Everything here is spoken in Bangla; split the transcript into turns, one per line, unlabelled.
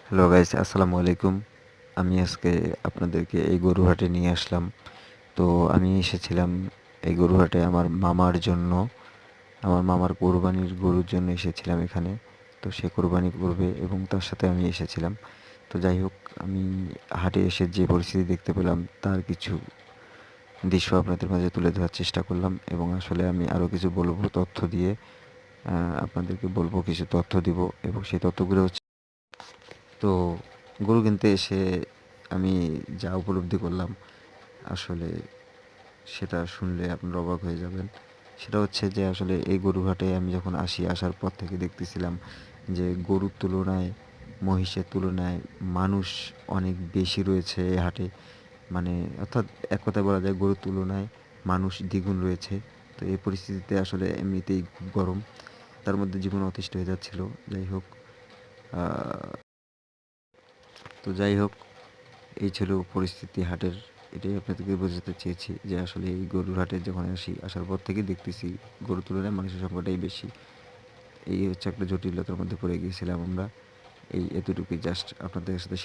হ্যালো গাইস, আসসালামু আলাইকুম। আমি আজকে আপনাদেরকে এই গরু হাটে নিয়ে আসলাম। তো আমি এসেছিলাম এই গরু হাটে আমার মামার জন্য। আমার মামার কোরবানির গরুর জন্য এসেছিলাম এখানে। তো সে কোরবানি করবে এবং তার সাথে আমি এসেছিলাম। তো যাই হোক, আমি হাটে এসে যে পরিস্থিতি দেখতে পেলাম তার কিছু দৃশ্য আপনাদের মাঝে তুলে ধরার চেষ্টা করলাম এবং আসলে আমি আরও কিছু বলবো তথ্য দিয়ে। আপনাদেরকে বলবো, কিছু তথ্য দিব এবং সেই তথ্যগুলো হচ্ছে, তো গরু কিনতে এসে আমি যা উপলব্ধি করলাম, আসলে সেটা শুনলে আপনারা অবাক হয়ে যাবেন। সেটা হচ্ছে যে আসলে এই গরু হাটে আমি যখন আসার পর থেকে দেখতেছিলাম যে গরুর তুলনায়, মহিষের তুলনায় মানুষ অনেক বেশি রয়েছে এই হাটে। মানে অর্থাৎ এক কথায় বলা যায় গরুর তুলনায় মানুষ দ্বিগুণ রয়েছে। তো এই পরিস্থিতিতে আসলে এমনিতেই খুব গরম, তার মধ্যে জীবন অতিষ্ঠ হয়ে যাচ্ছিল। যাই হোক, যাই হোক, এই ছিল পরিস্থিতি হাটের। এটাই আপনাদেরকে বোঝাতে চেয়েছি যে আসলে এই গরুর হাটে যখন আসার পর থেকেই দেখতেছি গরুর তুলনায় মানুষের সংখ্যাটাই বেশি। এই হচ্ছে একটা জটিলতার মধ্যে পড়ে গিয়েছিলাম আমরা। এই এতটুকুই জাস্ট আপনাদের সাথে